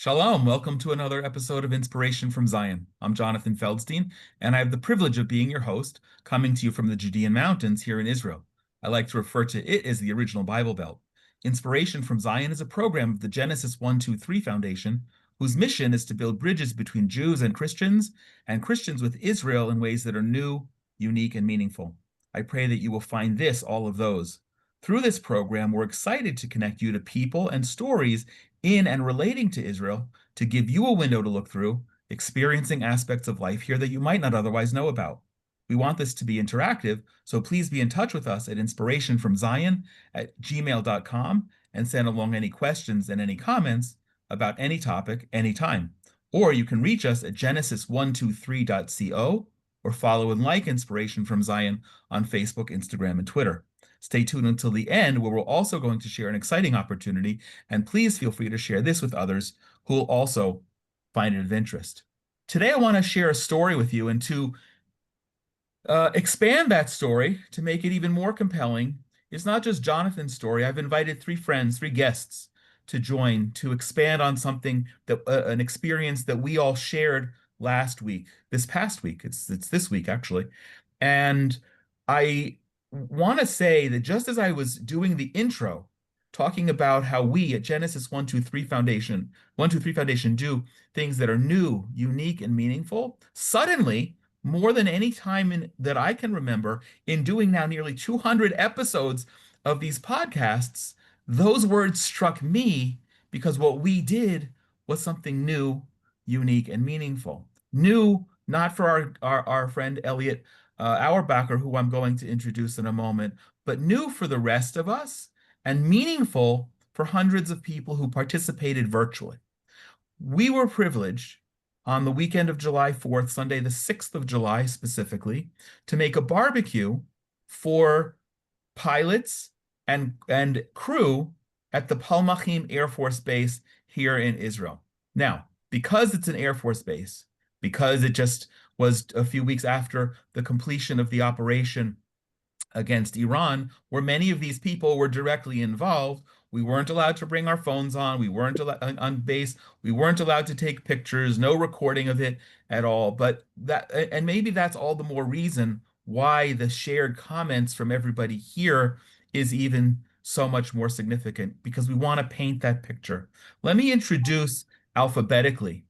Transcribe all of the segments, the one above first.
Shalom, welcome to another episode of Inspiration from Zion. I'm Jonathan Feldstein, and I have the privilege of being your host, coming to you from the Judean Mountains here in Israel. I like to refer to it as the original Bible Belt. Inspiration from Zion is a program of the Genesis 123 Foundation, whose mission is to build bridges between Jews and Christians with Israel in ways that are new, unique, and meaningful. I pray that you will find this all of those. Through this program, we're excited to connect you to people and stories in and relating to Israel to give you a window to look through, experiencing aspects of life here that you might not otherwise know about. We want this to be interactive, so please be in touch with us at inspirationfromzion@gmail.com and send along any questions and any comments about any topic anytime. Or you can reach us at genesis123.co or follow and like Inspiration from Zion on Facebook, Instagram, and Twitter. Stay tuned until the end, where we're also going to share an exciting opportunity, and please feel free to share this with others who will also find it of interest. Today, I want to share a story with you, and to expand that story to make it even more compelling, it's not just Jonathan's story. I've invited three friends, three guests to join to expand on something that an experience that we all shared last week, this past week. It's this week actually, and I want to say that just as I was doing the intro, talking about how we at Genesis 123 Foundation do things that are new, unique, and meaningful, suddenly, more than any time that I can remember, in doing now nearly 200 episodes of these podcasts, those words struck me because what we did was something new, unique, and meaningful. New, not for our friend Elliot Auerbacher, who I'm going to introduce in a moment, but new for the rest of us and meaningful for hundreds of people who participated virtually. We were privileged on the weekend of July 4th, Sunday, the 6th of July specifically, to make a barbecue for pilots and crew at the Palmachim Air Force Base here in Israel. Now, because it's an Air Force base, because it just was a few weeks after the completion of the operation against Iran, where many of these people were directly involved, we weren't allowed to bring our phones on. We weren't allowed on base. We weren't allowed to take pictures, no recording of it at all. But that, and maybe that's all the more reason why the shared comments from everybody here is even so much more significant, because we want to paint that picture. Let me introduce alphabetically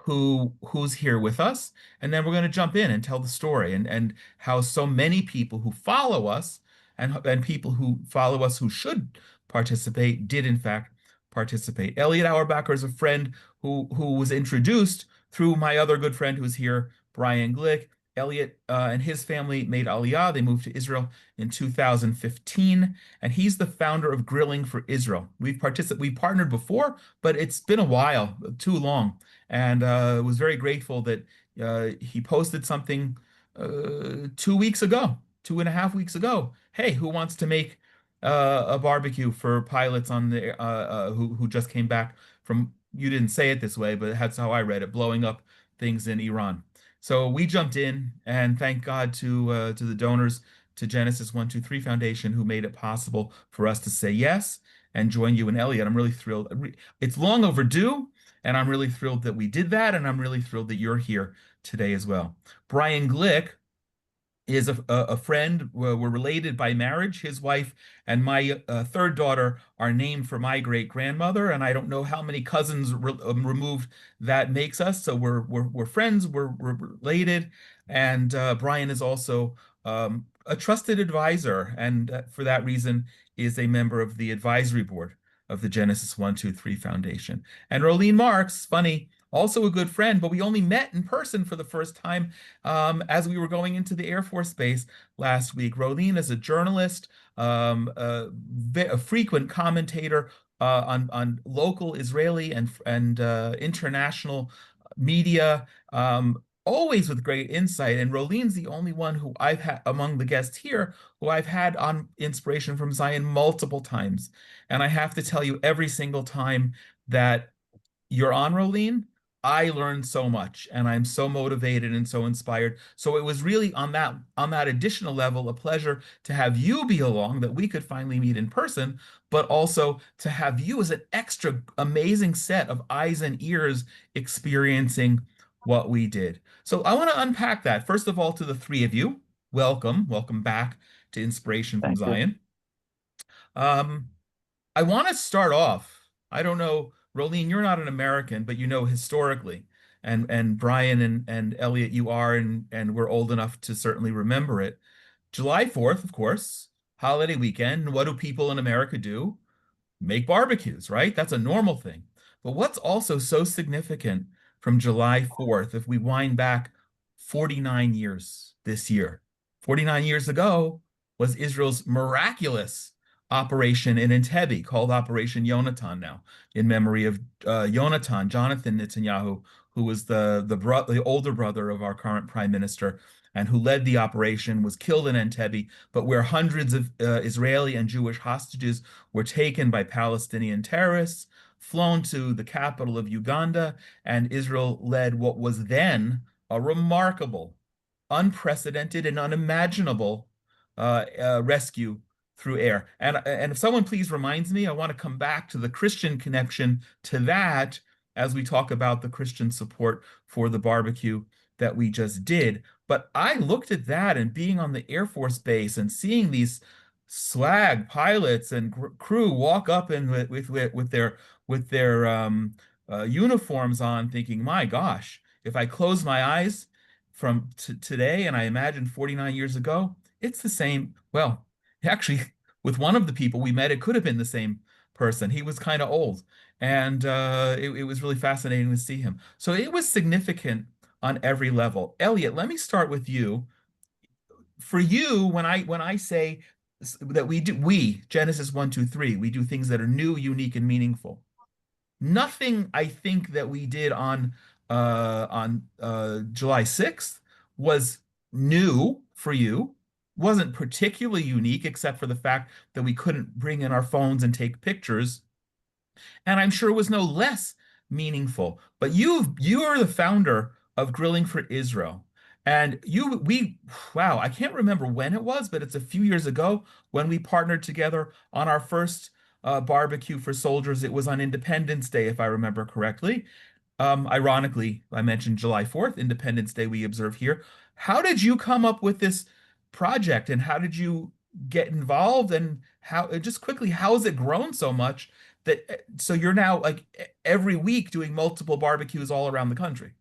who's here with us, and then we're going to jump in and tell the story and how so many people who follow us and people who follow us who should participate did in fact participate. Elliot Auerbacher is a friend who was introduced through my other good friend who's here, Brian Glick. Elliot and his family made Aliyah. They moved to Israel in 2015, and he's the founder of Grilling for Israel. We partnered before, but it's been a while, too long, and was very grateful that he posted something 2 weeks ago, 2.5 weeks ago. Hey, who wants to make a barbecue for pilots on the who just came back from, you didn't say it this way, but that's how I read it, blowing up things in Iran. So we jumped in, and thank God to the donors to Genesis 123 Foundation who made it possible for us to say yes and join you and Elliot. I'm really thrilled. It's long overdue, and I'm really thrilled that we did that, and I'm really thrilled that you're here today as well. Brian Glick is a friend. We're related by marriage. His wife and my third daughter are named for my great grandmother, and I don't know how many cousins removed that makes us. So we're friends. We're related, and Brian is also a trusted advisor, and for that reason is a member of the advisory board of the Genesis 123 Foundation. And Rolene Marks, funny, also a good friend, but we only met in person for the first time as we were going into the Air Force Base last week. Rolene is a journalist, a frequent commentator on local Israeli and international media, always with great insight. And Rolene's the only one who I've had among the guests here who I've had on Inspiration from Zion multiple times. And I have to tell you, every single time that you're on, Rolene, I learned so much and I'm so motivated and so inspired. So it was really on that additional level a pleasure to have you be along, that we could finally meet in person, but also to have you as an extra amazing set of eyes and ears experiencing what we did. So I want to unpack that. First of all, to the three of you, welcome, welcome back to Inspiration from Thank you. Zion. Um, I want to start off. I don't know, Rolene, you're not an American, but you know historically, and Brian and Elliot, you are, and we're old enough to certainly remember it. July 4th, of course, holiday weekend. What do people in America do? Make barbecues, right? That's a normal thing. But what's also so significant from July 4th, if we wind back 49 years this year, 49 years ago was Israel's miraculous operation in Entebbe called Operation Yonatan now, in memory of Jonathan Netanyahu, who was the older brother of our current prime minister and who led the operation, was killed in Entebbe, but where hundreds of Israeli and Jewish hostages were taken by Palestinian terrorists, flown to the capital of Uganda, and Israel led what was then a remarkable, unprecedented, and unimaginable rescue through air. And if someone please reminds me, I want to come back to the Christian connection to that as we talk about the Christian support for the barbecue that we just did. But I looked at that and being on the Air Force Base and seeing these swag pilots and crew walk up in with their uniforms on, thinking, my gosh, if I close my eyes from today and I imagine 49 years ago, it's the same. Well, actually, with one of the people we met, it could have been the same person. He was kind of old, and it was really fascinating to see him. So it was significant on every level. Elliot, let me start with you. For you, when I say that we Genesis 1, 2, 3, we do things that are new, unique, and meaningful. Nothing I think that we did on July 6th was new for you. Wasn't particularly unique, except for the fact that we couldn't bring in our phones and take pictures. And I'm sure it was no less meaningful. But you are the founder of Grilling for Israel. And wow, I can't remember when it was, but it's a few years ago when we partnered together on our first barbecue for soldiers. It was on Independence Day, if I remember correctly. Ironically, I mentioned July 4th, Independence Day we observe here. How did you come up with this project and how did you get involved, and how, just quickly, how has it grown so much that so you're now like every week doing multiple barbecues all around the country?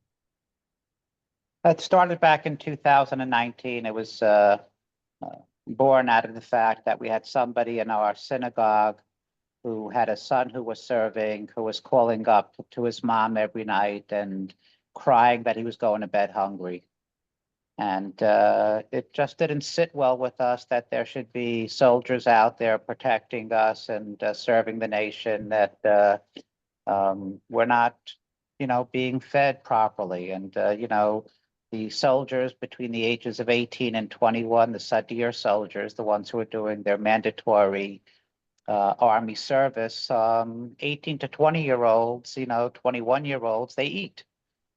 It started back in 2019. It was uh, born out of the fact that we had somebody in our synagogue who had a son who was serving, who was calling up to his mom every night and crying that he was going to bed hungry. And it just didn't sit well with us that there should be soldiers out there protecting us and serving the nation, that we're not, being fed properly. And, the soldiers between the ages of 18 and 21, the Sadir soldiers, the ones who are doing their mandatory Army service, 18 to 20-year-olds, 21-year-olds, they eat.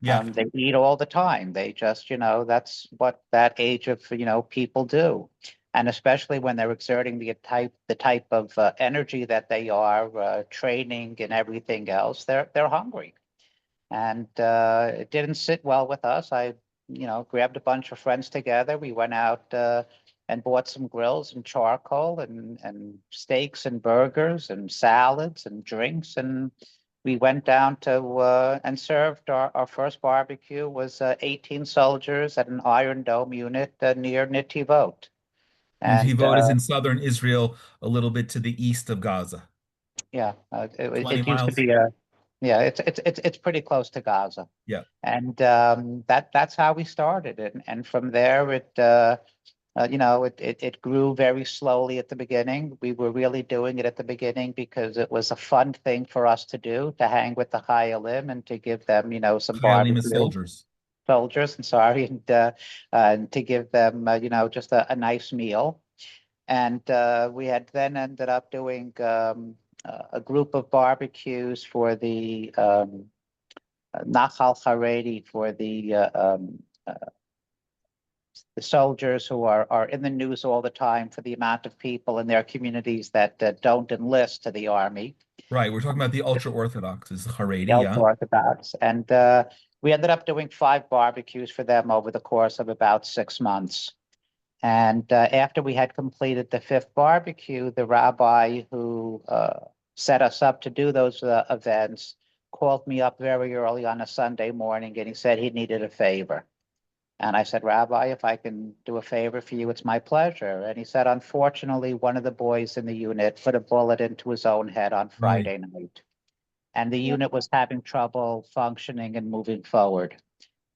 Yeah. They eat all the time. They just, that's what that age of, people do. And especially when they're exerting the type of energy that they are, training and everything else, they're hungry. And it didn't sit well with us. I, grabbed a bunch of friends together. We went out and bought some grills and charcoal and steaks and burgers and salads and drinks. And we went down to and served our first barbecue was 18 soldiers at an Iron Dome unit near Netivot. And Netivot is in southern Israel, a little bit to the east of Gaza. yeah, 20 it used to miles. be yeah, it's pretty close to Gaza. Yeah. And that's how we started. And from there, it grew very slowly at the beginning. We were really doing it at the beginning because it was a fun thing for us to do, to hang with the Hayalim and to give them, some Chayalim as barbecue soldiers. soldiers, and sorry, and to give them, just a nice meal. And we had then ended up doing a group of barbecues for the Nachal Haredi for the soldiers who are in the news all the time for the amount of people in their communities that don't enlist to the army, Right. We're talking about the ultra-Orthodox is the Haredi, yeah. ultra-Orthodox. And we ended up doing 5 barbecues for them over the course of about 6 months. And after we had completed the fifth barbecue, the rabbi who set us up to do those events called me up very early on a Sunday morning and he said he needed a favor. And I said, Rabbi, if I can do a favor for you, it's my pleasure. And he said, unfortunately, one of the boys in the unit put a bullet into his own head on Right. Friday night. And the unit was having trouble functioning and moving forward.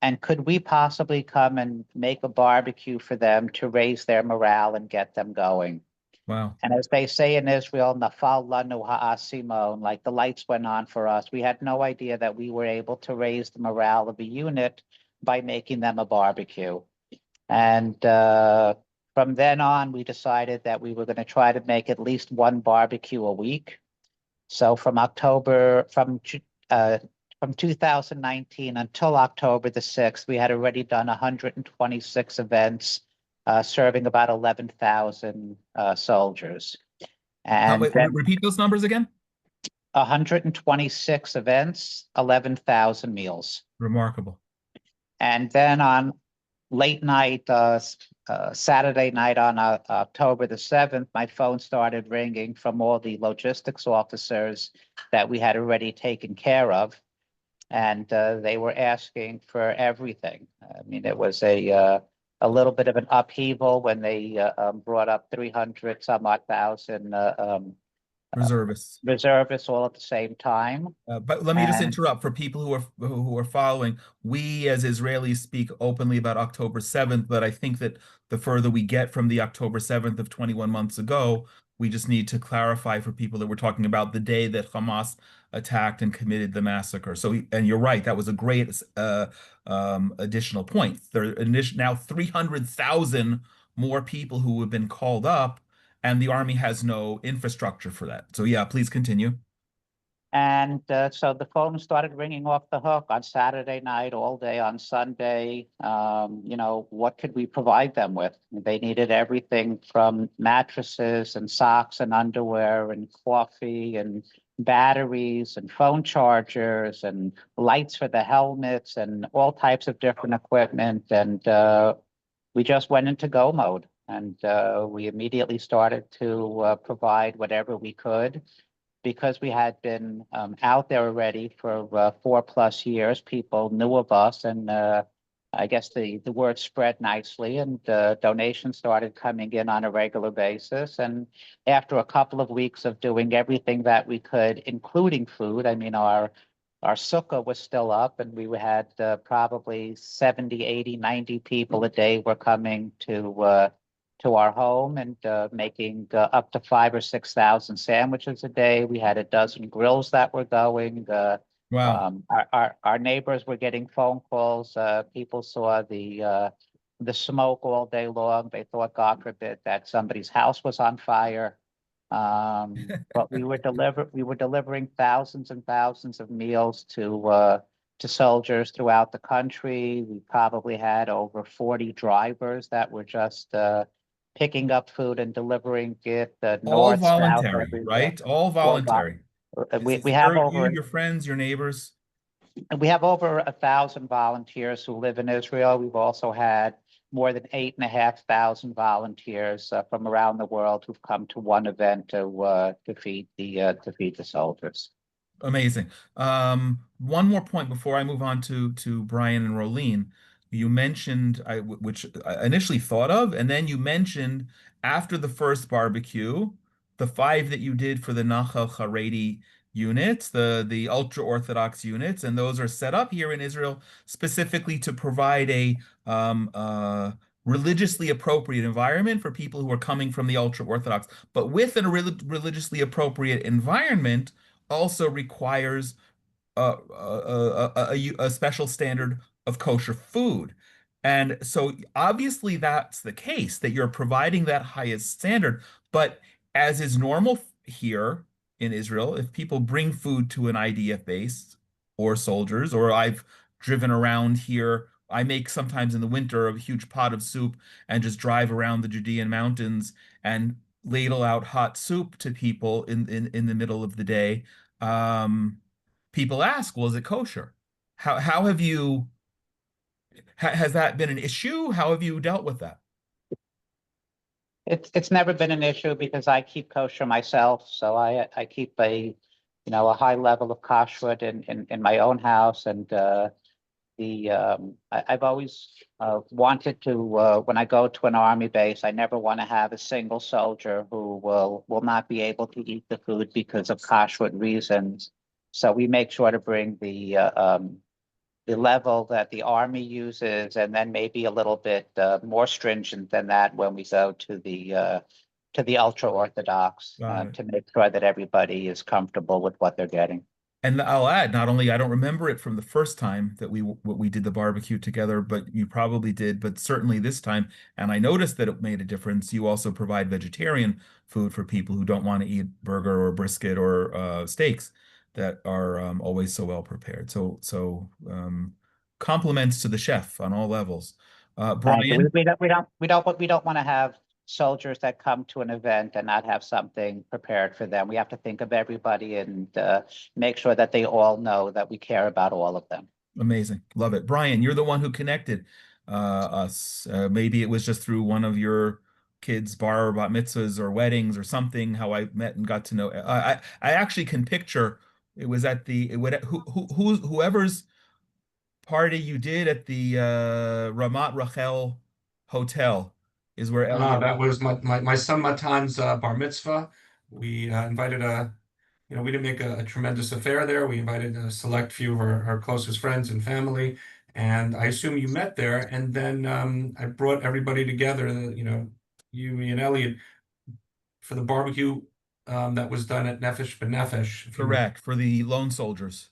And could we possibly come and make a barbecue for them to raise their morale and get them going? Wow. And as they say in Israel, nafal lanu ha'asimon, like the lights went on for us. We had no idea that we were able to raise the morale of a unit by making them a barbecue. And from then on, we decided that we were going to try to make at least one barbecue a week. So from 2019 until October the 6th, we had already done 126 events, serving about 11,000 soldiers. And Wait, then repeat those numbers again? 126 events, 11,000 meals. Remarkable. And then on late night, Saturday night on October the 7th, my phone started ringing from all the logistics officers that we had already taken care of. And they were asking for everything. I mean, it was a little bit of an upheaval when they brought up 300 some odd thousand Reservists. reservists all at the same time. But let me just And interrupt for people who are following. We as Israelis speak openly about October 7th, but I think that the further we get from the October 7th of 21 months ago, we just need to clarify for people that we're talking about the day that Hamas attacked and committed the massacre. So, and you're right, that was a great additional point. There are now 300,000 more people who have been called up, and the army has no infrastructure for that. So yeah, please continue. so the phone started ringing off the hook on Saturday night, all day on Sunday. What could we provide them with? They needed everything from mattresses and socks and underwear and coffee and batteries and phone chargers and lights for the helmets and all types of different equipment. And we just went into go mode. And we immediately started to provide whatever we could because we had been out there already for 4+ years. People knew of us, and I guess the word spread nicely, and donations started coming in on a regular basis. And after a couple of weeks of doing everything that we could, including food, I mean, our sukkah was still up, and we had probably 70, 80, 90 people a day were coming to our home and making up to 5,000 or 6,000 sandwiches a day. We had a dozen grills that were going. Wow. Our neighbors were getting phone calls. People saw the smoke all day long. They thought, God forbid, that somebody's house was on fire. But we were delivering thousands and thousands of meals to soldiers throughout the country. We probably had over 40 drivers that were just picking up food and delivering it All north, south, voluntary, everywhere. right? All All voluntary. we, It's we have you, over your friends, your neighbors. we have over 1,000 volunteers who live in Israel. We've also had more than 8,500 volunteers from around the world who've come to one event to feed the soldiers. Amazing. One more point before I move on to Brian and Rolene. You mentioned which I initially thought of, and then you mentioned after the first barbecue, the five that you did for the Nachal Haredi units, the ultra Orthodox units, and those are set up here in Israel specifically to provide a religiously appropriate environment for people who are coming from the ultra Orthodox. But with a religiously appropriate environment also requires a special standard of kosher food. And so obviously that's the case that you're providing that highest standard. But as is normal here in Israel, if people bring food to an IDF base, or soldiers, or I've driven around here. I make sometimes in the winter a huge pot of soup and just drive around the Judean mountains and ladle out hot soup to people in the middle of the day. Um, People ask, well, is it kosher? How have you has that been an issue? How have you dealt with that? It's never been an issue because I keep kosher myself, so I keep a high level of kashrut in my own house, and I've always wanted to when I go to an army base, I never want to have a single soldier who will not be able to eat the food because of kashrut reasons. So we make sure to bring the level that the army uses, and then maybe a little bit more stringent than that when we go to the ultra orthodox Got it. to make sure that everybody is comfortable with what they're getting. And I'll add, not only I don't remember it from the first time that we did the barbecue together, but you probably did, but certainly this time, and I noticed that it made a difference. You also provide vegetarian food for people who don't want to eat burger or brisket or steaks that are always so well prepared. So compliments to the chef on all levels. Thank you. Brian, We don't want to have soldiers that come to an event and not have something prepared for them. We have to think of everybody and make sure that they all know that we care about all of them. amazing, love it. Brian, you're the one who connected us. Maybe it was just through one of your kids' bar or bat mitzvahs or weddings or something. How I met and got to know. I actually can picture it was at the whoever's party you did at the Ramat Rachel Hotel is where Elliot. That was my son Matan's bar mitzvah. We invited we didn't make a tremendous affair there. We invited a select few of our closest friends and family. And I assume you met there. And then I brought everybody together, you, me, and Elliot for the barbecue that was done at Nefesh B'Nefesh. If you remember. Correct, for the lone soldiers.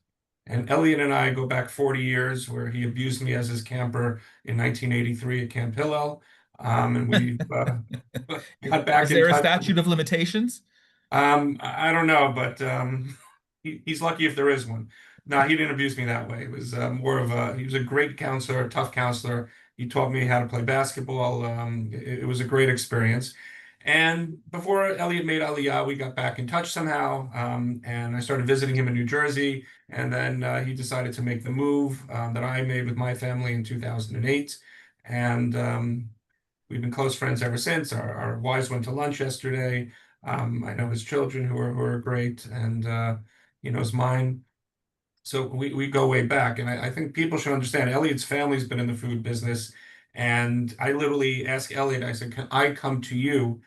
And Elliot and I go back 40 years, where he abused me as his camper in 1983 at Camp Hillel. And we got back Is in there a touch. statute of limitations? I don't know, but he's lucky if there is one. No, he didn't abuse me that way. It was he was a great counselor, a tough counselor. He taught me how to play basketball. It was a great experience. And before Elliot made Aliyah, we got back in touch somehow. And I started visiting him in New Jersey. And then he decided to make the move that I made with my family in 2008. And we've been close friends ever since. Our wives went to lunch yesterday. I know his children who are great, and he knows mine. So we go way back, and I think people should understand. Elliot's family's been in the food business, and I literally asked Elliot. I said, "Can I come to you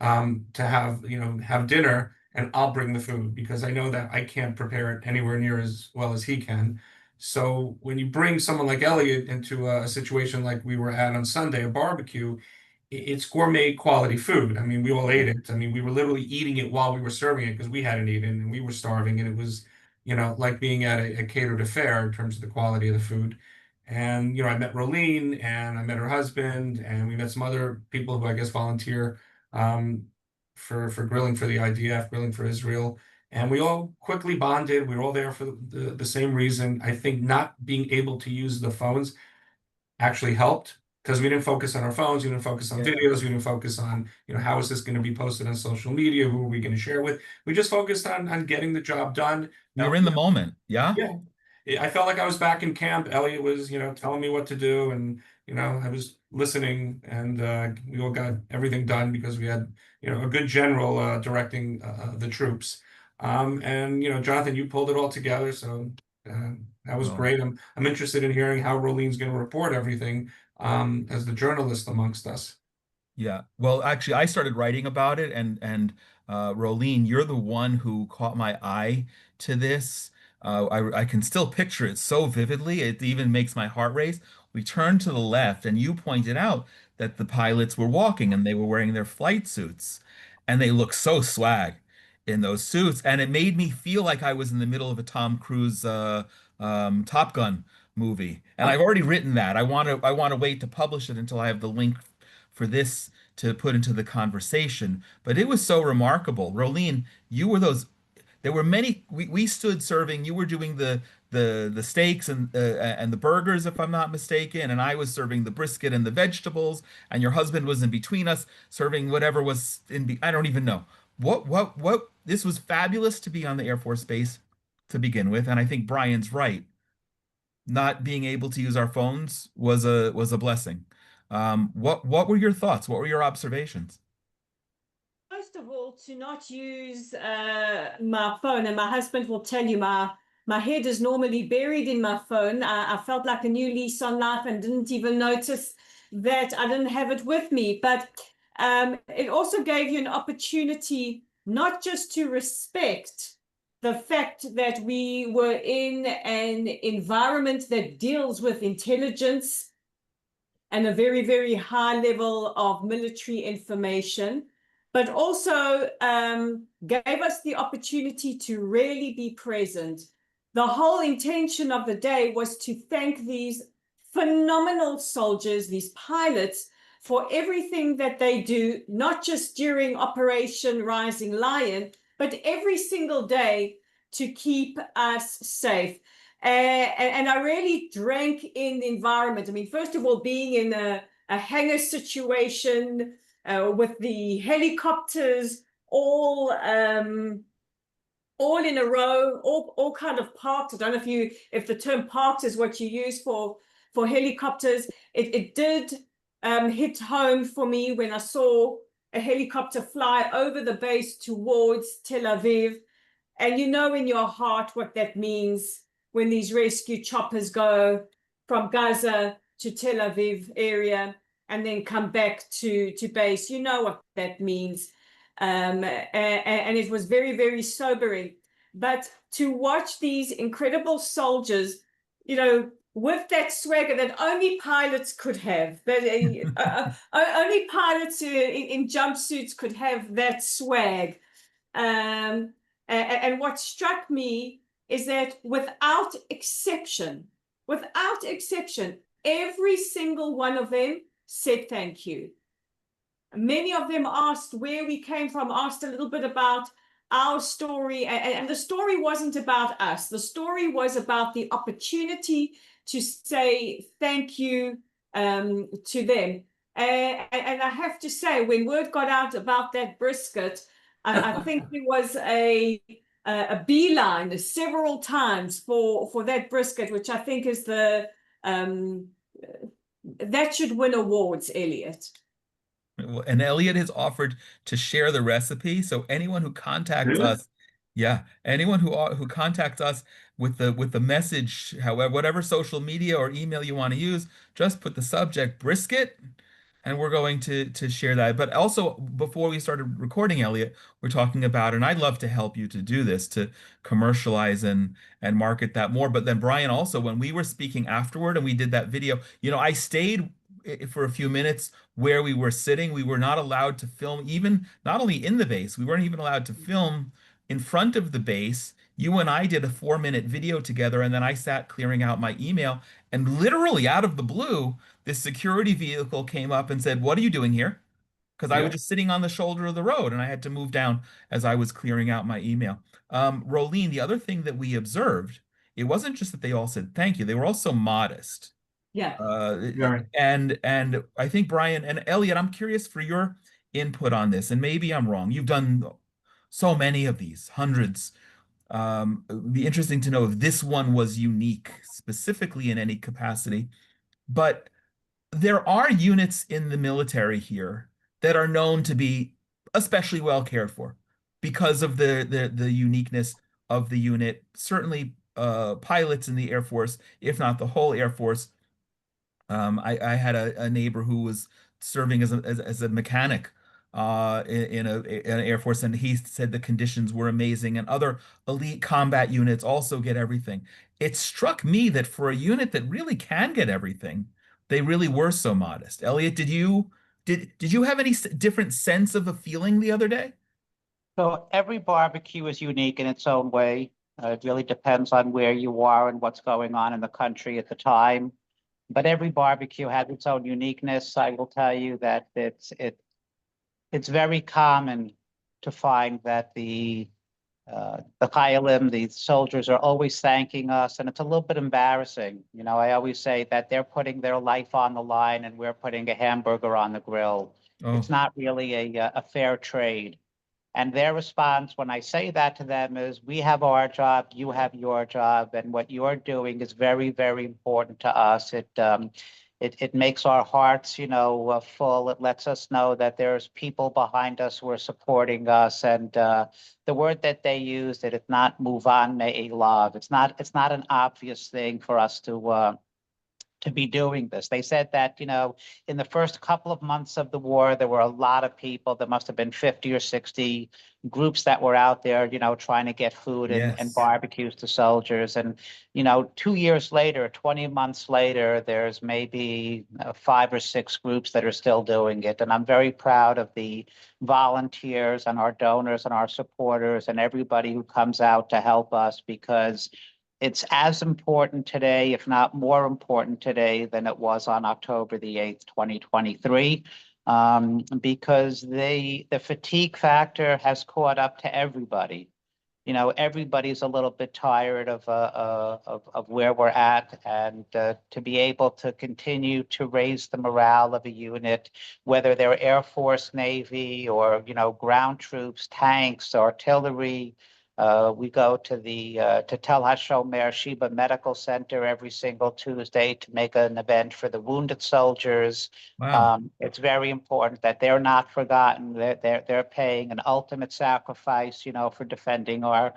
to have dinner, and I'll bring the food because I know that I can't prepare it anywhere near as well as he can." So when you bring someone like Elliot into a situation like we were at on Sunday, a barbecue, it's gourmet quality food. I mean, we all ate it. I mean, we were literally eating it while we were serving it because we hadn't eaten and we were starving. And it was, like being at a catered affair in terms of the quality of the food. And, I met Rolene and I met her husband and we met some other people who I guess volunteer for grilling for the IDF, grilling for Israel. And we all quickly bonded. We were all there for the same reason. I think not being able to use the phones actually helped because we didn't focus on our phones, we didn't focus on Yeah. videos, we didn't focus on, how is this going to be posted on social media, who are we going to share with? We just focused on getting the job done. You're in the moment. Yeah. Yeah. I felt like I was back in camp. Elliot was, telling me what to do, and I was listening, and we all got everything done because we had, a good general directing the troops. And Jonathan, you pulled it all together, so that was Well, great. I'm interested in hearing how Rolene's going to report everything as the journalist amongst us. yeah. Well, actually, I started writing about it, and Rolene, you're the one who caught my eye to this. I can still picture it so vividly. It even makes my heart race. We turned to the left, and you pointed out that the pilots were walking and they were wearing their flight suits, and they look so swag in those suits. And it made me feel like I was in the middle of a Tom Cruise Top Gun movie. And I've already written that. I want to wait to publish it until I have the link for this to put into the conversation. But it was so remarkable. Rolene, you were There were many. We stood serving. You were doing the steaks and the burgers, if I'm not mistaken, and I was serving the brisket and the vegetables, and your husband was in between us serving whatever was in. I don't even know what. This was fabulous to be on the Air Force Base to begin with, and I think Brian's right. Not being able to use our phones was a blessing. What were your thoughts? What were your observations? First of all, to not use my phone, and my husband will tell you my head is normally buried in my phone. I felt like a new lease on life and didn't even notice that I didn't have it with me. But it also gave you an opportunity not just to respect the fact that we were in an environment that deals with intelligence and a very, very high level of military information, but also gave us the opportunity to really be present. The whole intention of the day was to thank these phenomenal soldiers, these pilots, for everything that they do, not just during Operation Rising Lion, but every single day to keep us safe. And I really drank in the environment. I mean, first of all, being in a hangar situation with the helicopters all in a row, all kind of parked. I don't know if the term parked is what you use for helicopters. It did hit home for me when I saw a helicopter fly over the base towards Tel Aviv. And you know in your heart what that means when these rescue choppers go from Gaza to Tel Aviv area and then come back to base. You know what that means. And it was very, very sobering. But to watch these incredible soldiers, you know, with that swagger that only pilots could have, that only pilots in jumpsuits could have that swag. And what struck me is that without exception, every single one of them said thank you. Many of them asked where we came from, asked a little bit about our story, and the story wasn't about us. The story was about the opportunity to say thank you to them. And I have to say, when word got out about that brisket, I think there was a beeline several times for that brisket, which I think is that should win awards, Elliot. And Elliot has offered to share the recipe. So anyone who contacts us, anyone who contacts us with the message, however, whatever social media or email you want to use, just put the subject brisket, and we're going to share that. But also, before we started recording, Elliot, we're talking about, and I'd love to help you to do this, to commercialize and market that more. But then Brian, also, when we were speaking afterward and we did that video, you know, I stayed for a few minutes where we were sitting. We were not allowed to film, even not only in the base, we weren't even allowed to film in front of the base. You and I did a 4-minute video together, and then I sat clearing out my email, and literally out of the blue, this security vehicle came up and said, "What are you doing here?" Because I was just sitting on the shoulder of the road, and I had to move down as I was clearing out my email. Rolene, the other thing that we observed, it wasn't just that they all said thank you, they were also modest. Yeah. And I think Brian and Elliot, I'm curious for your input on this, and maybe I'm wrong. You've done so many of these, hundreds. It'd be interesting to know if this one was unique, specifically in any capacity. But there are units in the military here that are known to be especially well cared for because of the uniqueness of the unit. Certainly, pilots in the Air Force, if not the whole Air Force. I had a neighbor who was serving as a mechanic in an Air Force, and he said the conditions were amazing, and other elite combat units also get everything. It struck me that for a unit that really can get everything, they really were so modest. Elliot, did you have any different sense of a feeling the other day? So every barbecue is unique in its own way. It really depends on where you are and what's going on in the country at the time. But every barbecue has its own uniqueness. I will tell you that it's very common to find that the the Chayalim, the soldiers are always thanking us, and it's a little bit embarrassing. You know, I always say that they're putting their life on the line and we're putting a hamburger on the grill. Oh, It's not really a fair trade. And their response when I say that to them is, we have our job, you have your job, and what you're doing is very, very important to us. It makes our hearts, you know, full. It lets us know that there's people behind us who are supporting us. And the word that they use, that it's not muvan me'elav. It's not an obvious thing for us to be doing this. They said that, you know, in the first couple of months of the war, there were a lot of people. There must have been 50 or 60 groups that were out there, you know, trying to get food and yes. barbecues to soldiers. And, you know, 2 years later, 20 months later, there's maybe 5 or 6 groups that are still doing it. And I'm very proud of the volunteers and our donors and our supporters and everybody who comes out to help us, because it's as important today, if not more important today, than it was on October the 8th, 2023, because the fatigue factor has caught up to everybody. You know, everybody's a little bit tired of where we're at, and to be able to continue to raise the morale of a unit, whether they're Air Force, Navy, or, you know, ground troops, tanks, artillery. We go to the to Tel HaShomer Sheba Medical Center every single Tuesday to make an event for the wounded soldiers. Wow. It's very important that they're not forgotten. They're paying an ultimate sacrifice, you know, for defending our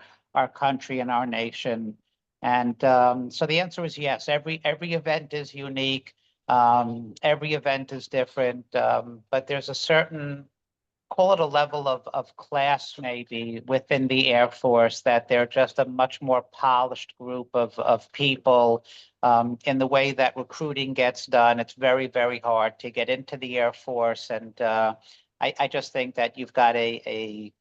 country and our nation. And so the answer is yes. Every event is unique. Every event is different, but there's a certain, call it a level of class maybe within the Air Force, that they're just a much more polished group of people. In the way that recruiting gets done, it's very, very hard to get into the Air Force. And I just think that you've got a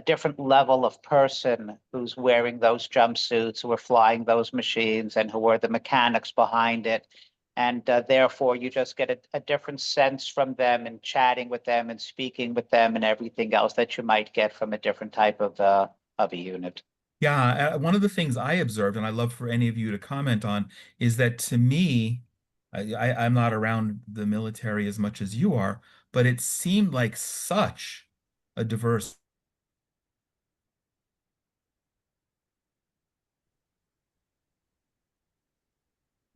different level of person who's wearing those jumpsuits, who are flying those machines, and who are the mechanics behind it. And therefore, you just get a different sense from them, and chatting with them and speaking with them and everything else that you might get from a different type of a unit. Yeah, one of the things I observed, and I'd love for any of you to comment on, is that to me, I'm not around the military as much as you are, but it seemed like such a diverse.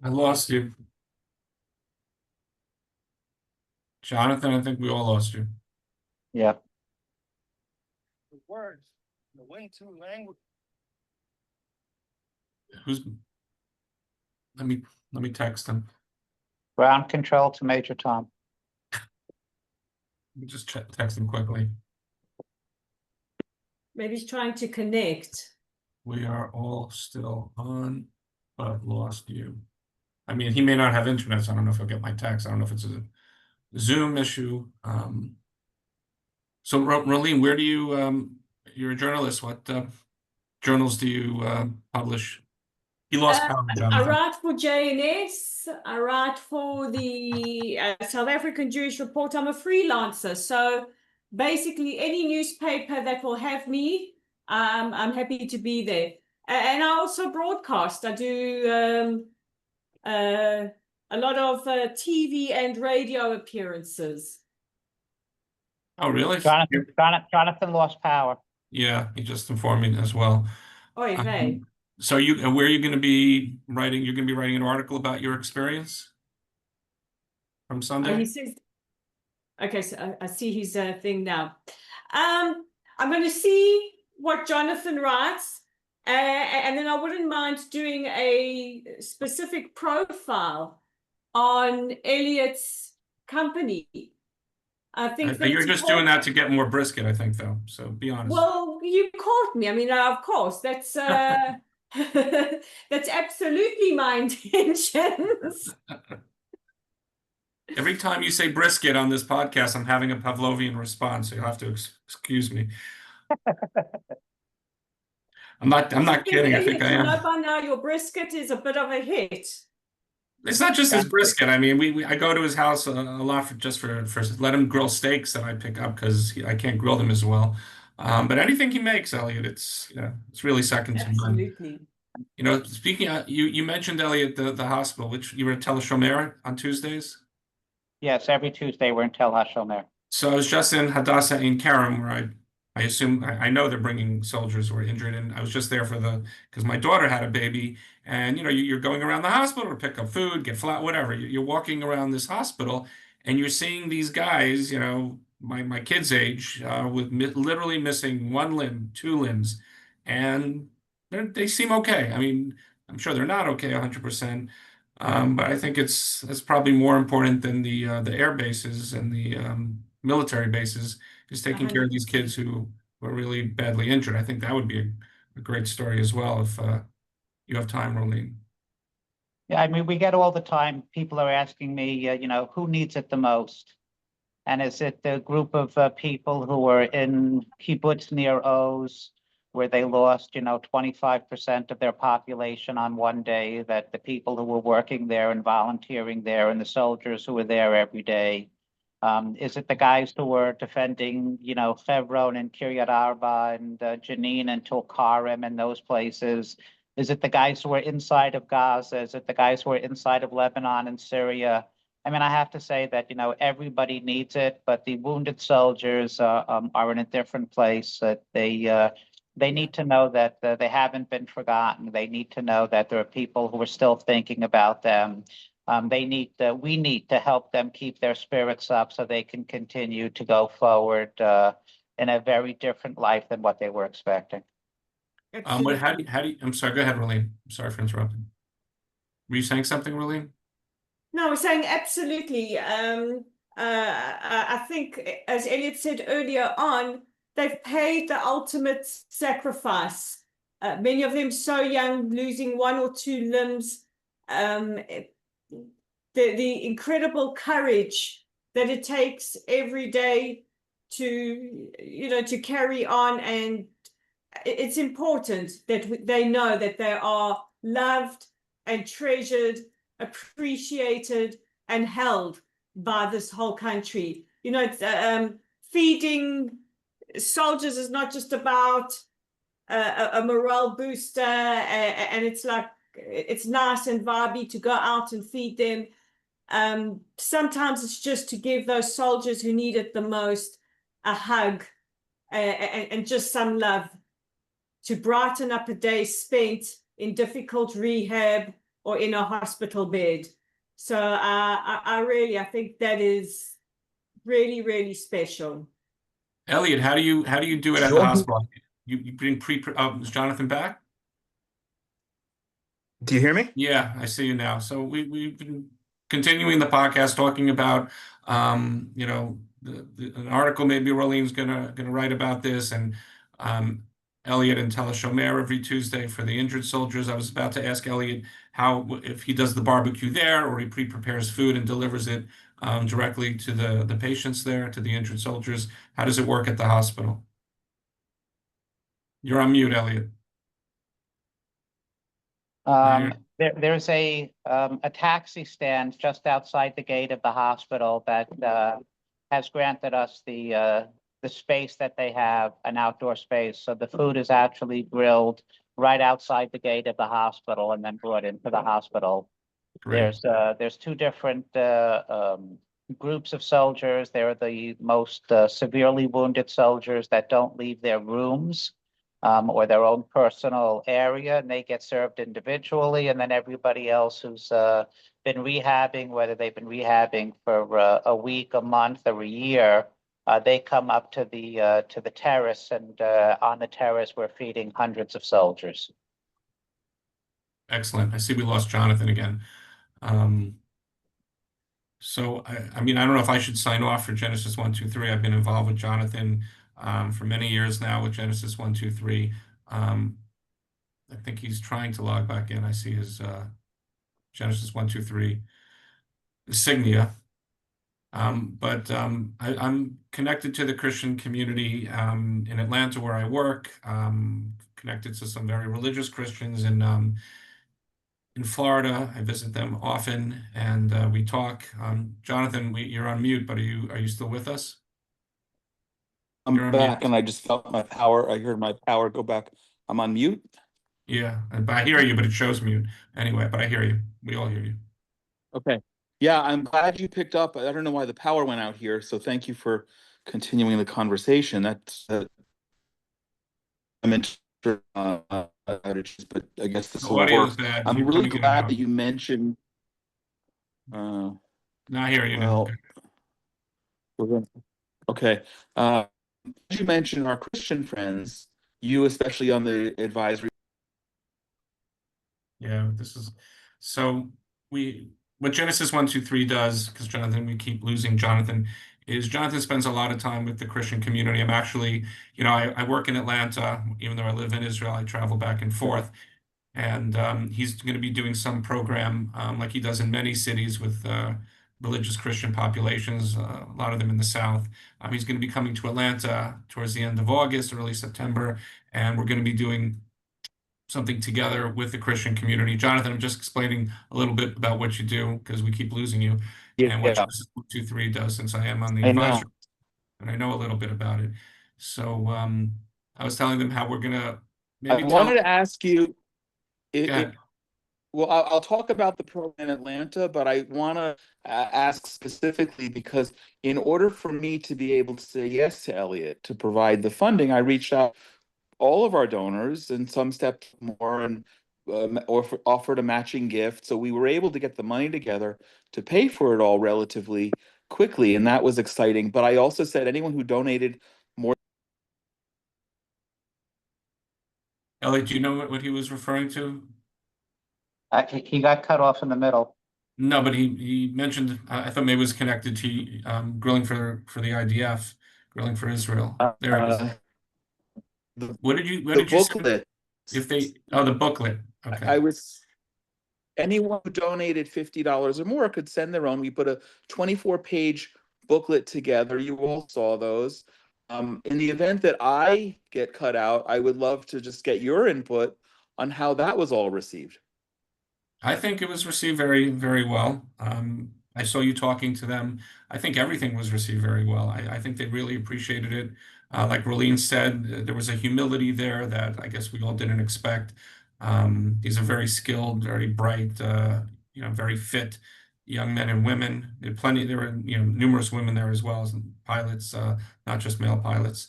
I lost you. Jonathan, I think we all lost you. Yeah. The words, the way to language. Who's? Let me text him. Ground control to Major Tom. Let me just text him quickly. Maybe he's trying to connect. We are all still on, but I've lost you. I mean, he may not have internet, so I don't know if he'll get my text. I don't know if it's a Zoom issue. So Rolene, where do you you're a journalist. What journals do you publish? He lost power, I Jonathan. write for JNS. I write for the South African Jewish Report. I'm a freelancer, so basically any newspaper that will have me, I'm happy to be there. And I also broadcast. I do a lot of TV and radio appearances. Oh, really? Jonathan lost power. Yeah, he just informed me as well. Oy vey. So where are you going to be writing? You're going to be writing an article about your experience from Sunday? He says, okay, so I see his thing now. I'm going to see what Jonathan writes, and then I wouldn't mind doing a specific profile on Elliot's company. I think You're just doing that to get more brisket, I think, though. So be honest. Well, you caught me. I mean, of course, that's that's absolutely my intentions. Every time you say brisket on this podcast, I'm having a Pavlovian response, so you'll have to excuse me. I'm not kidding. I think I am. You know by now your brisket is a bit of a hit. It's not just his brisket. I mean, I go to his house a lot for let him grill steaks that I pick up because I can't grill them as well. But anything he makes, Elliot, it's really second to none. Absolutely. Speaking of, you mentioned Elliot the hospital, which you were at Tel HaShomer on Tuesdays. Yes, every Tuesday we're in Tel HaShomer. So I was just in Hadassah in Kerem, where I assume I know they're bringing soldiers who are injured, and I was just there because my daughter had a baby, and you're going around the hospital to pick up food, get flat, whatever. You're walking around this hospital, and you're seeing these guys, my kid's age, with literally missing one limb, two limbs, and they seem okay. I mean, I'm sure they're not okay 100%. But I think it's probably more important than the air bases and the military bases is taking care of these kids 100%. who were really badly injured. I think that would be a great story as well if you have time, Rolene. Yeah, I mean, we get all the time, people are asking me, who needs it the most? And is it the group of people who are in kibbutz near Oz, where they lost, 25% of their population on one day, that the people who were working there and volunteering there and the soldiers who were there every day? Is it the guys who were defending, Hebron and Kiryat Arba and Jenin and Tulkarem and those places? Is it the guys who were inside of Gaza? Is it the guys who are inside of Lebanon and Syria? I mean, I have to say that, everybody needs it, but the wounded soldiers are in a different place. That they need to know that they haven't been forgotten. They need to know that there are people who are still thinking about them. We need to help them keep their spirits up so they can continue to go forward in a very different life than what they were expecting. But how do you, I'm sorry, go ahead, Rolene. I'm sorry for interrupting. Were you saying something, Rolene? No, I was saying absolutely. I think, as Elliot said earlier on, they've paid the ultimate sacrifice. Many of them so young, losing one or two limbs. The incredible courage that it takes every day to carry on, and it's important that they know that they are loved and treasured, appreciated, and held by this whole country. Feeding soldiers is not just about a morale booster, and it's nice and vibey to go out and feed them. Sometimes it's just to give those soldiers who need it the most a hug and just some love to brighten up a day spent in difficult rehab or in a hospital bed. So I think that is really, really special. Elliot, how do you do it at the hospital? You bring is Jonathan back? Do you hear me? Yeah, I see you now. So we've been continuing the podcast talking about an article maybe Rolene's gonna write about this, and Elliot and Tel HaShomer every Tuesday for the injured soldiers. I was about to ask Elliot if he does the barbecue there or he pre-prepares food and delivers it directly to the patients there, to the injured soldiers. How does it work at the hospital? You're on mute, Elliot. There's a taxi stand just outside the gate of the hospital that has granted us the space that they have, an outdoor space. So the food is actually grilled right outside the gate of the hospital and then brought into the hospital. Great. There's two different groups of soldiers. There are the most severely wounded soldiers that don't leave their rooms or their own personal area, and they get served individually. And then everybody else who's been rehabbing, whether they've been rehabbing for a week, a month, or a year, they come up to the terrace, and on the terrace we're feeding hundreds of soldiers. Excellent. I see we lost Jonathan again. So I mean, I don't know if I should sign off for Genesis 1-2-3. I've been involved with Jonathan for many years now with Genesis 1-2-3. I think he's trying to log back in. I see his Genesis 1-2-3 insignia. But I'm connected to the Christian community in Atlanta where I work, connected to some very religious Christians in Florida. I visit them often and we talk. Jonathan, you're on mute, but are you still with us? I'm You're on back mute. and I just felt my power. I heard my power go back. I'm on mute. Yeah, but I hear you, but it shows mute anyway. But I hear you. We all hear you. Okay. Yeah, I'm glad you picked up. I don't know why the power went out here, so thank you for continuing the conversation. That's I'm interested outages, but I guess this The will audio is work. bad. I'm You're really coming in and glad out. that you mentioned. Now I hear you now. Well, we're gonna, okay. You mentioned our Christian friends, you especially on the advisory. Yeah, this is so what Genesis 123 does, because Jonathan, we keep losing Jonathan, is Jonathan spends a lot of time with the Christian community. I'm actually, I work in Atlanta, even though I live in Israel, I travel back and forth. And he's going to be doing some program like he does in many cities with religious Christian populations, a lot of them in the South. He's going to be coming to Atlanta towards the end of August, early September, and we're going to be doing something together with the Christian community. Jonathan, I'm just explaining a little bit about what you do because we keep losing you and what Yeah, Genesis 123 does since I am on the I know. advisory and I know a little bit about it. So I was telling them how we're gonna I maybe wanted tell. to ask you, Go ahead. well, I'll talk about the program in Atlanta, but I want to ask specifically because in order for me to be able to say yes to Elliot to provide the funding, I reached out all of our donors and some stepped more and offered a matching gift. So we were able to get the money together to pay for it all relatively quickly, and that was exciting. But I also said anyone who donated more. Elliot, do you know what he was referring to? He got cut off in the middle. No, but he mentioned I thought maybe it was connected to grilling for the IDF, grilling for Israel. There it is. Uh, the, What the did you say? booklet. If they the booklet. Okay. I was anyone who donated $50 or more could send their own. We put a 24-page booklet together. You all saw those. In the event that I get cut out, I would love to just get your input on how that was all received. I think it was received very, very well. I saw you talking to them. I think everything was received very well. I think they really appreciated it. Like Rolene said, there was a humility there that I guess we all didn't expect. These are very skilled, very bright, very fit young men and women. There were, numerous women there as well as pilots, not just male pilots.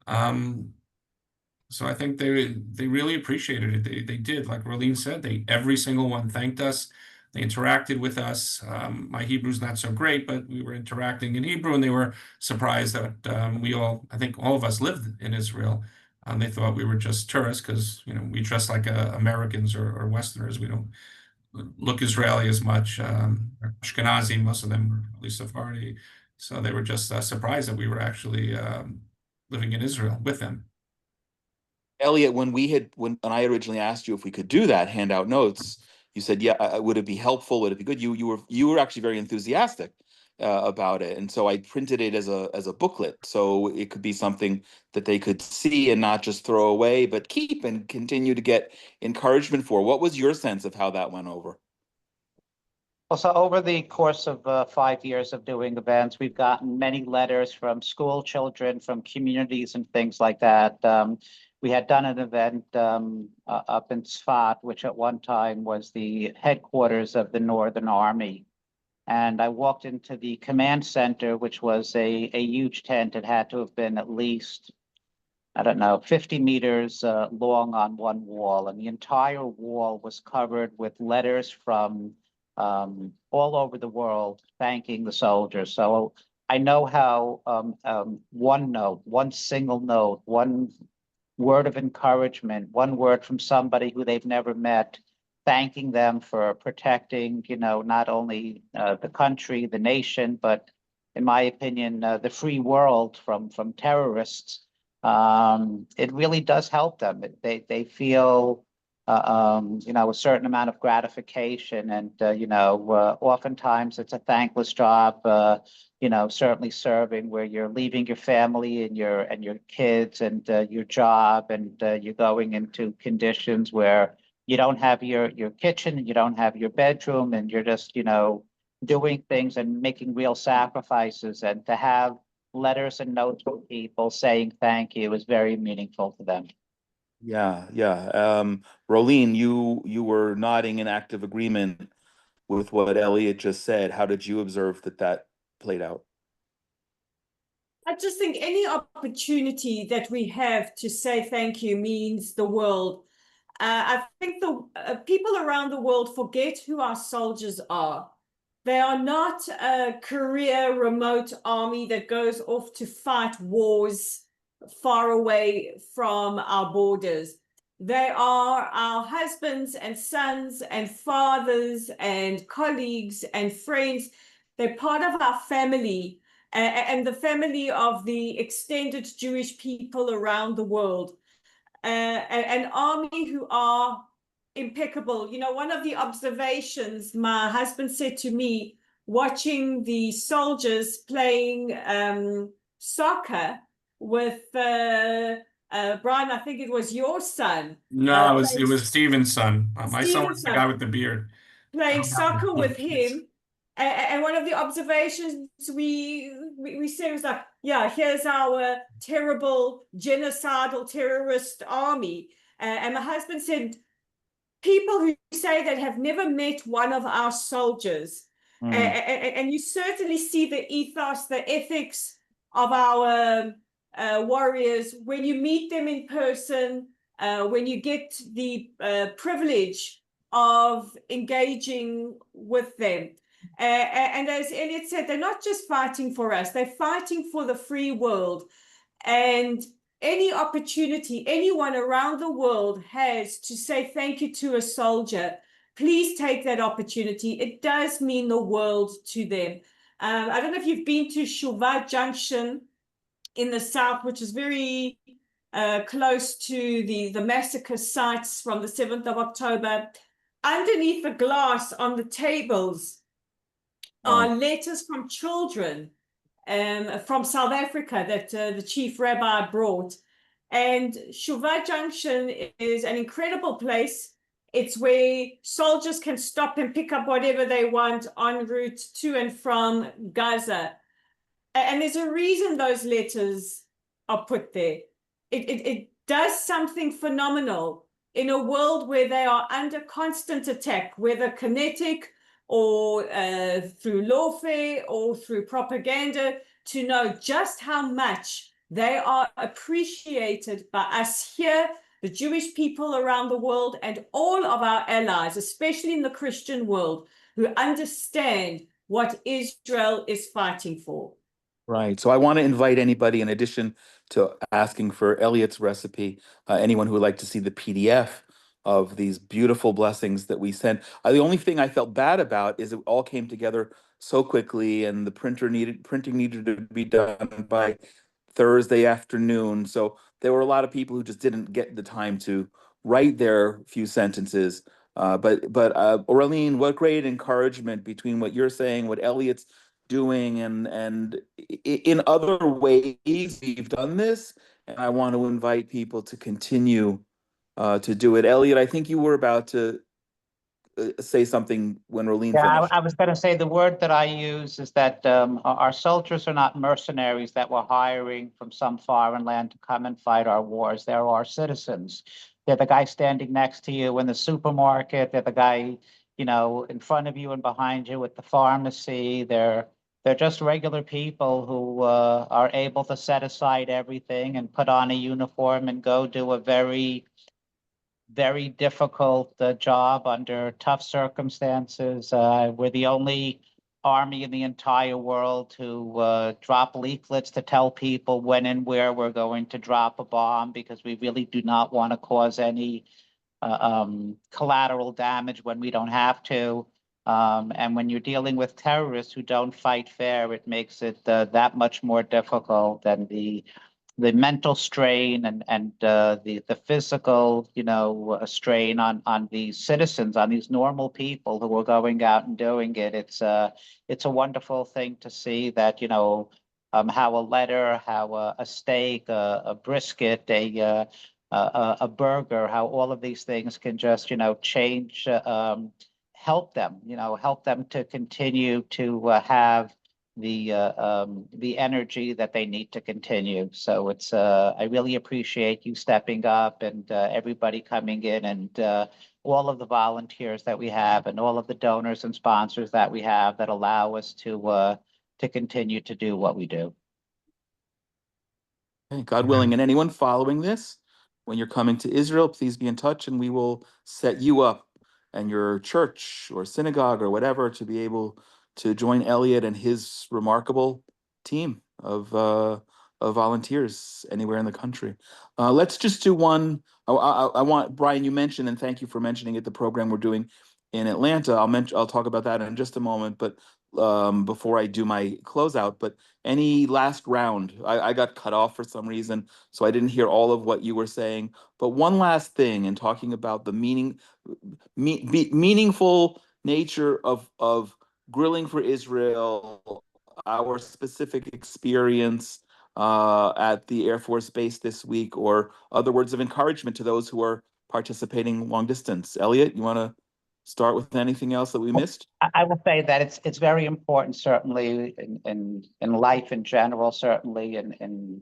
Um, so I think they really appreciated it. They did, like Rolene said, every single one thanked us. They interacted with us. My Hebrew's not so great, but we were interacting in Hebrew, and they were surprised that I think all of us lived in Israel. They thought we were just tourists because we dress like Americans or Westerners. We don't look Israeli as much. Ashkenazi, most of them were at least Sephardi, so they were just surprised that we were actually living in Israel with them. Elliot, when I originally asked you if we could do that, hand out notes, you said, "Yeah, would it be helpful? Would it be good?" You were actually very enthusiastic about it, and so I printed it as a booklet, so it could be something that they could see and not just throw away, but keep and continue to get encouragement for. What was your sense of how that went over? Well, so over the course of 5 years of doing events, we've gotten many letters from school children, from communities and things like that. We had done an event up in Sfat, which at one time was the headquarters of the Northern Army. And I walked into the command center, which was a huge tent. It had to have been at least, I don't know, 50 meters long on one wall. And the entire wall was covered with letters from all over the world thanking the soldiers. So I know how one note, one single note, one word of encouragement, one word from somebody who they've never met, thanking them for protecting, not only the country, the nation, but in my opinion, the free world from terrorists. It really does help them. They feel a certain amount of gratification, and oftentimes it's a thankless job. Certainly serving where you're leaving your family and your kids and your job, and you're going into conditions where you don't have your kitchen and you don't have your bedroom, and you're just doing things and making real sacrifices, and to have letters and notes from people saying thank you is very meaningful to them. Yeah, yeah. Rolene, you were nodding in active agreement with what Elliot just said. How did you observe that played out? I just think any opportunity that we have to say thank you means the world. I think the people around the world forget who our soldiers are. They are not a career remote army that goes off to fight wars far away from our borders. They are our husbands and sons and fathers and colleagues and friends. They're part of our family and the family of the extended Jewish people around the world. An army who are impeccable. You know, one of the observations my husband said to me watching the soldiers playing soccer with Brian, I think it was your son. No, it playing, was Steven's son. My son was the guy with the beard. playing soccer with him. And one of the observations we said was like, yeah, here's our terrible genocidal terrorist army. And my husband said, people who say that have never met one of our soldiers. And you certainly see the ethos, the ethics of our warriors when you meet them in person, when you get the privilege of engaging with them. And as Elliot said, they're not just fighting for us, they're fighting for the free world. And any opportunity anyone around the world has to say thank you to a soldier, please take that opportunity. It does mean the world to them. I don't know if you've been to Shuvah Junction in the south, which is very close to the massacre sites from the 7th of October. Underneath the glass on the tables are letters from children from South Africa that the chief rabbi brought. And Shuvah Junction is an incredible place. It's where soldiers can stop and pick up whatever they want en route to and from Gaza. And there's a reason those letters are put there. It does something phenomenal in a world where they are under constant attack, whether kinetic or through lawfare or through propaganda, to know just how much they are appreciated by us here, the Jewish people around the world, and all of our allies, especially in the Christian world, who understand what Israel is fighting for. Right. So I want to invite anybody, in addition to asking for Elliot's recipe, anyone who would like to see the PDF of these beautiful blessings that we sent. The only thing I felt bad about is it all came together so quickly, and the printing needed to be done by Thursday afternoon. So there were a lot of people who just didn't get the time to write their few sentences. But Aurelien, what great encouragement between what you're saying, what Elliot's doing, and in other ways we've done this, and I want to invite people to continue to do it. Elliot, I think you were about to say something when Rolene finished. I was going to say the word that I use is that our soldiers are not mercenaries that we're hiring from some foreign land to come and fight our wars. They're our citizens. They're the guy standing next to you in the supermarket. They're the guy, you know, in front of you and behind you at the pharmacy. They're just regular people who are able to set aside everything and put on a uniform and go do a very difficult job under tough circumstances. We're the only army in the entire world who drop leaflets to tell people when and where we're going to drop a bomb, because we really do not want to cause any collateral damage when we don't have to. And when you're dealing with terrorists who don't fight fair, it makes it that much more difficult. And the mental strain and the physical, you know, strain on these citizens, on these normal people who are going out and doing it. It's a wonderful thing to see that, you know, how a letter, how a steak, a brisket, a burger, how all of these things can just, you know, change, help them to continue to have the energy that they need to continue. So it's I really appreciate you stepping up and everybody coming in and all of the volunteers that we have and all of the donors and sponsors that we have that allow us to continue to do what we do. Okay, God willing, and anyone following this, when you're coming to Israel, please be in touch and we will set you up and your church or synagogue or whatever to be able to join Elliot and his remarkable team of volunteers anywhere in the country. Let's just do one. I want, Brian, you mentioned, and thank you for mentioning it, the program we're doing in Atlanta. I'll talk about that in just a moment, but before I do my closeout, but any last round? I got cut off for some reason, so I didn't hear all of what you were saying. But one last thing, in talking about the meaningful nature of Grilling for Israel, our specific experience at the Air Force Base this week, or other words of encouragement to those who are participating long distance. Elliot, you want to start with anything else that we missed? I will say that it's very important, certainly in life in general, certainly in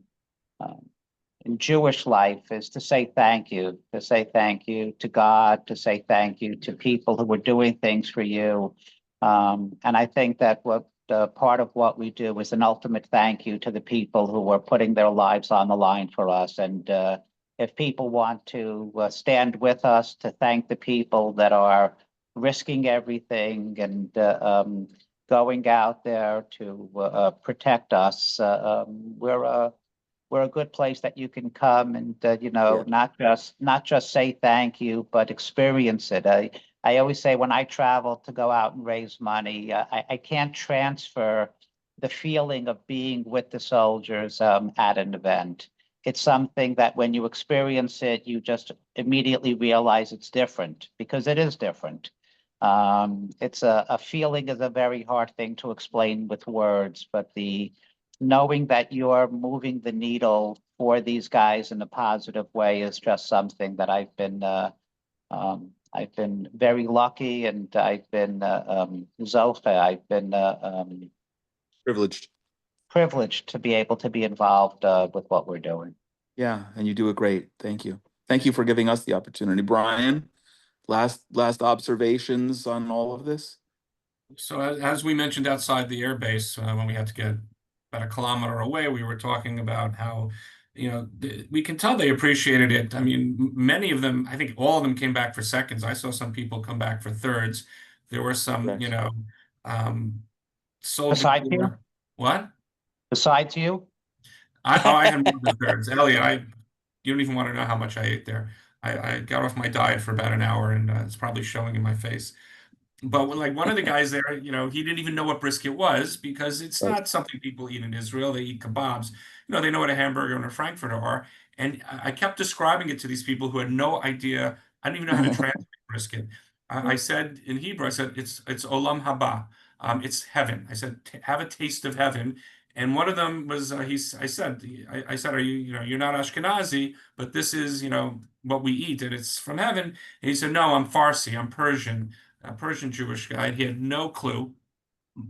Jewish life, is to say thank you, to God, to say thank you to people who are doing things for you. And I think that what part of what we do is an ultimate thank you to the people who are putting their lives on the line for us. And if people want to stand with us to thank the people that are risking everything and going out there to protect us, we're a good place that you can come and not just say thank you, but experience it. I always say when I travel to go out and raise money, I can't transfer the feeling of being with the soldiers at an event. It's something that when you experience it, you just immediately realize it's different, because it is different. It's a feeling is a very hard thing to explain with words, but knowing that you're moving the needle for these guys in a positive way is just something that I've been very lucky, and I've been privileged to be able to be involved with what we're doing. Yeah, and you do it great. Thank you. Thank you for giving us the opportunity. Brian, last observations on all of this? So as we mentioned outside the air base, when we had to get about a kilometer away, we were talking about how, we can tell they appreciated it. I mean, many of them, I think all of them came back for seconds. I saw some people come back for thirds. There were some, soldiers. Besides you? What? Besides you? I had more than thirds. Elliot, you don't even want to know how much I ate there. I got off my diet for about an hour, and it's probably showing in my face. But like one of the guys there, he didn't even know what brisket was, because it's not something people eat in Israel. They eat kebabs. They know what a hamburger and a frankfurter are. And I kept describing it to these people who had no idea. I didn't even know how to translate brisket. I said in Hebrew, I said it's olam haba. It's heaven. I said, have a taste of heaven. And one of them was I said, are you, you're not Ashkenazi, but this is what we eat, and it's from heaven. And he said, no, I'm Farsi, I'm Persian. A Persian Jewish guy. He had no clue,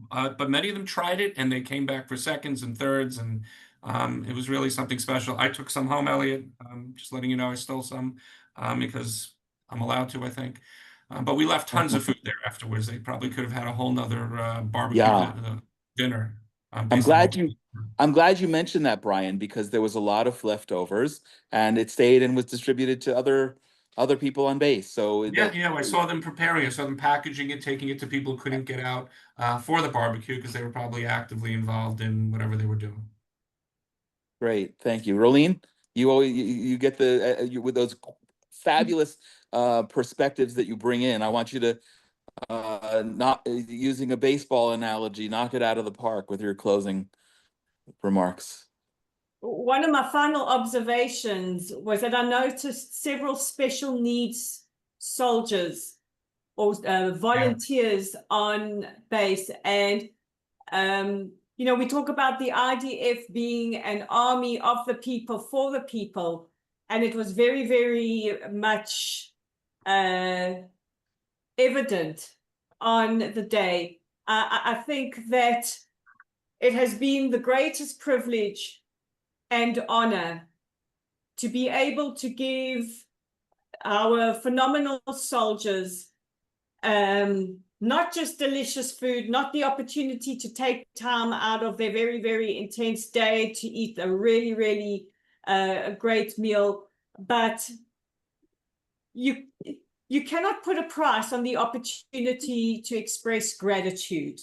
but many of them tried it, and they came back for seconds and thirds, and it was really something special. I took some home, Elliot. Just letting you know, I stole some because I'm allowed to, I think. But we left tons of food there afterwards. They probably could have had a whole nother barbecue dinner. I'm glad you mentioned that, Brian, because there was a lot of leftovers, and it stayed and was distributed to other people on base. So I saw them preparing it. I saw them packaging it, taking it to people who couldn't get out for the barbecue, because they were probably actively involved in whatever they were doing. Great, thank you. Rolene, you get with those fabulous perspectives that you bring in. I want you to not using a baseball analogy, knock it out of the park with your closing remarks. One of my final observations was that I noticed several special needs soldiers or volunteers on base. And, we talk about the IDF being an army of the people, for the people. And it was very, very much evident on the day. I think that It has been the greatest privilege and honor to be able to give our phenomenal soldiers not just delicious food, not the opportunity to take time out of their very, very intense day to eat a really, really a great meal, but you cannot put a price on the opportunity to express gratitude.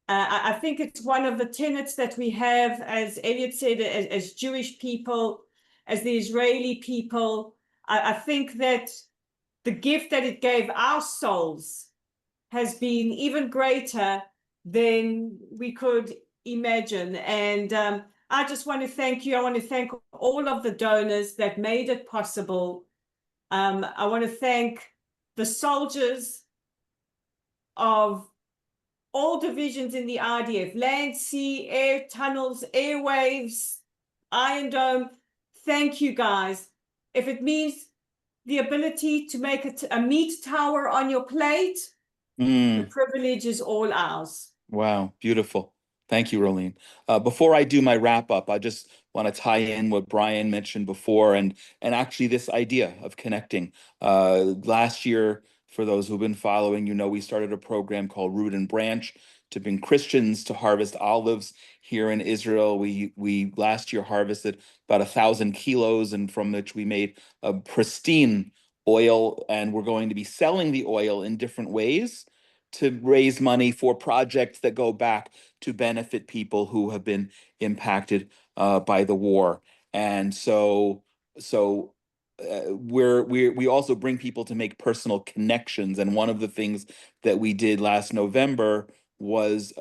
I think it's one of the tenets that we have, as Elliot said, as Jewish people, as the Israeli people. I think that the gift that it gave our souls has been even greater than we could imagine. And I just want to thank you. I want to thank all of the donors that made it possible. I want to thank the soldiers of all divisions in the IDF, land, sea, air, tunnels, airwaves, Iron Dome. Thank you, guys. If it means the ability to make a meat tower on your plate, the privilege is all ours. Wow, beautiful. Thank you, Rolene. Before I do my wrap up, I just want to tie in what Brian mentioned before and actually this idea of connecting. Last year, for those who've been following, you know, we started a program called Root and Branch to bring Christians to harvest olives here in Israel. We last year harvested about 1,000 kilos, and from which we made a pristine oil, and we're going to be selling the oil in different ways to raise money for projects that go back to benefit people who have been impacted by the war. And we also bring people to make personal connections. And one of the things that we did last November was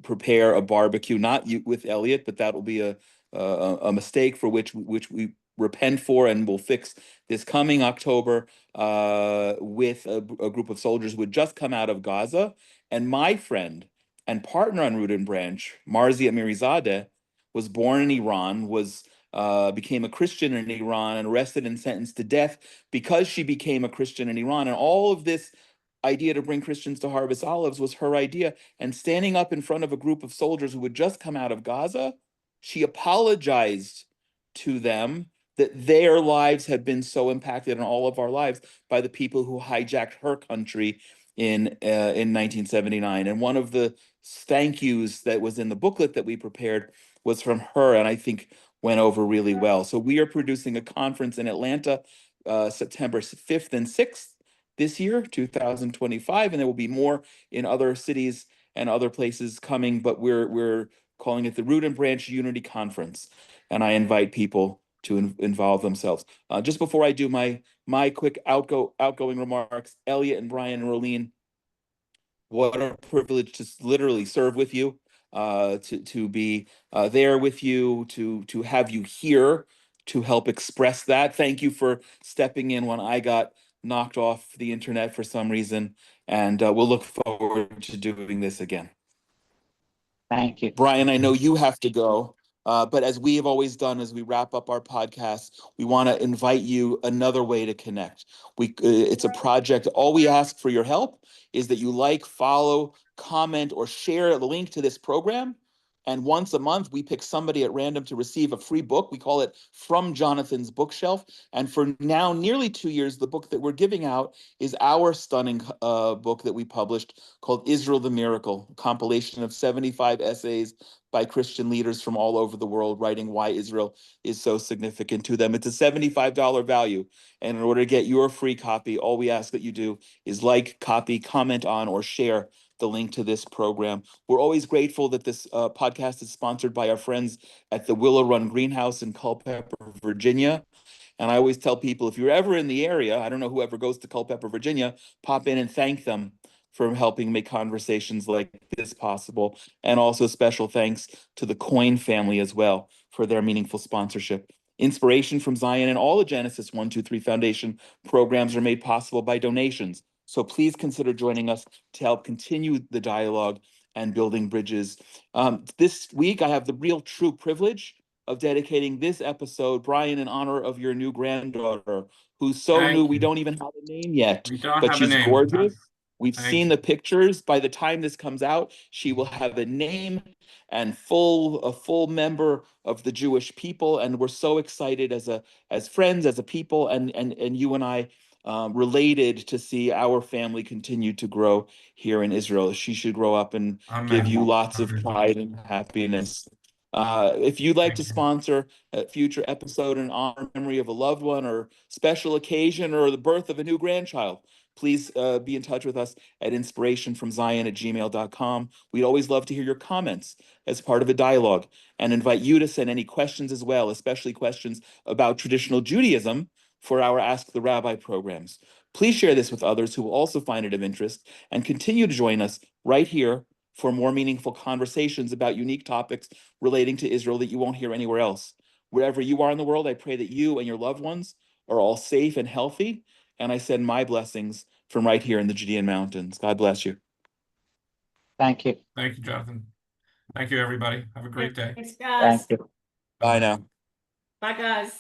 prepare a barbecue, not with Elliot, but that will be a mistake for which we repent for and will fix this coming October with a group of soldiers who had just come out of Gaza. And my friend and partner on Root and Branch, Marzia Mirizadeh, was born in Iran, became a Christian in Iran, and arrested and sentenced to death because she became a Christian in Iran. And all of this idea to bring Christians to harvest olives was her idea. And standing up in front of a group of soldiers who had just come out of Gaza, she apologized to them that their lives had been so impacted, and all of our lives, by the people who hijacked her country in 1979. And one of the thank yous that was in the booklet that we prepared was from her, and I think went over really well. So we are producing a conference in Atlanta, September 5th and 6th this year, 2025, and there will be more in other cities and other places coming, but we're calling it the Root and Branch Unity Conference, and I invite people to involve themselves. Just before I do my quick outgoing remarks, Elliot and Brian and Rolene, what a privilege to literally serve with you, to be there with you, to have you here to help express that. Thank you for stepping in when I got knocked off the internet for some reason, and we'll look forward to doing this again. Thank you. Brian, I know you have to go, but as we have always done, as we wrap up our podcast, we want to invite you another way to connect. It's a project. All we ask for your help is that you like, follow, comment, or share the link to this program. And once a month, we pick somebody at random to receive a free book. We call it From Jonathan's Bookshelf. And for now, nearly 2 years, the book that we're giving out is our stunning book that we published called Israel the Miracle, a compilation of 75 essays by Christian leaders from all over the world writing why Israel is so significant to them. It's a $75 value. And in order to get your free copy, all we ask that you do is like, copy, comment on, or share the link to this program. We're always grateful that this podcast is sponsored by our friends at the Willow Run Greenhouse in Culpeper, Virginia. And I always tell people, if you're ever in the area, I don't know whoever goes to Culpeper, Virginia, pop in and thank them for helping make conversations like this possible. And also special thanks to the Coin family as well for their meaningful sponsorship. Inspiration from Zion and all the Genesis 123 Foundation programs are made possible by donations. So please consider joining us to help continue the dialogue and building bridges. This week, I have the real true privilege of dedicating this episode, Brian, in honor of your new granddaughter, who's so Thank new you. we don't even have a name yet, We don't but have a she's name. gorgeous. We've Thank seen you. the pictures. By the time this comes out, she will have a name and a full member of the Jewish people. And we're so excited as friends, as a people, and you and I related to see our family continue to grow here in Israel. She should grow up and give you Amen. lots of pride and happiness. If you'd like Thank to you. sponsor a future episode in honor and memory of a loved one or special occasion or the birth of a new grandchild, please be in touch with us at inspirationfromzion@gmail.com. We'd always love to hear your comments as part of a dialogue and invite you to send any questions as well, especially questions about traditional Judaism for our Ask the Rabbi programs. Please share this with others who will also find it of interest and continue to join us right here for more meaningful conversations about unique topics relating to Israel that you won't hear anywhere else. Wherever you are in the world, I pray that you and your loved ones are all safe and healthy. And I send my blessings from right here in the Judean mountains. God bless you. Thank you. Thank you, Jonathan. Thank you, everybody. Have a great day. Thanks, guys. Thank you. Bye now. Bye, guys.